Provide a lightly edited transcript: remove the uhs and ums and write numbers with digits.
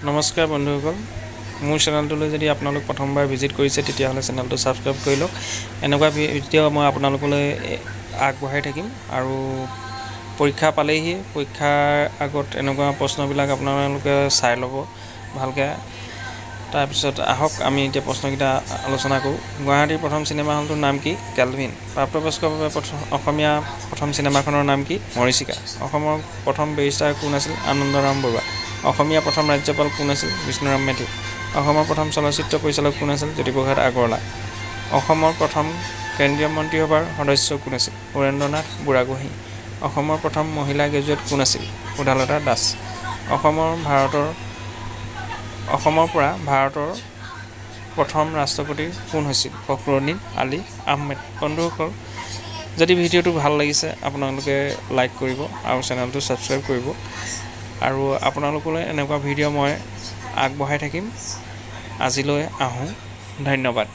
নমস্কাৰ বন্ধুসকল, মোৰ চেনেলটোলৈ যদি আপোনালোক প্ৰথমবাৰ ভিজিট কৰিছে তেতিয়াহ'লে চেনেলটো ছাবস্ক্ৰাইব কৰি লওক। এনেকুৱা ভিডিঅ' মই আপোনালোকলৈ আগবঢ়াই থাকিম আৰু পৰীক্ষা পালেহি, পৰীক্ষাৰ আগত এনেকুৱা প্ৰশ্নবিলাক আপোনালোকে চাই ল'ব ভালকৈ। তাৰপিছত আহক আমি এতিয়া প্ৰশ্নকেইটা আলোচনা কৰোঁ। গুৱাহাটীৰ প্ৰথম চিনেমা হলটোৰ নাম কি? কেলভিন। প্ৰাপ্তবয়স্কৰ বাবে অসমীয়া প্ৰথম চিনেমাখনৰ নাম কি? মৰীচিকা। অসমৰ প্ৰথম বেৰিষ্টাৰ কোন আছিল? আনন্দৰাম বৰুৱা। অসমীয়া প্ৰথম ৰাজ্যপাল কোন আছিল? বিষ্ণুৰাম মেধি। অসমৰ প্ৰথম চলচ্চিত্ৰ পৰিচালক কোন আছিল? জ্যোতিপ্ৰসাদ আগৰৱালা। অসমৰ প্ৰথম কেন্দ্ৰীয় মন্ত্ৰীসভাৰ সদস্য কোন আছিল? সুৰেন্দ্ৰনাথ বুঢ়াগোহাঁই। অসমৰ প্ৰথম মহিলা গ্ৰেজুৱেট কোন আছিল? সুধালতা দাস। অসমৰ পৰা ভাৰতৰ প্ৰথম ৰাষ্ট্ৰপতি কোন হৈছিল? ফখৰুদ্দিন আলি আহমেদ। বন্ধুসকল, যদি ভিডিঅ'টো ভাল লাগিছে আপোনালোকে লাইক কৰিব আৰু চেনেলটো ছাবস্ক্ৰাইব কৰিব আৰু আপোনালোকলৈ এনেকুৱা ভিডিঅ' মই আগবঢ়াই থাকিম। আজিলৈ আহোঁ, ধন্যবাদ।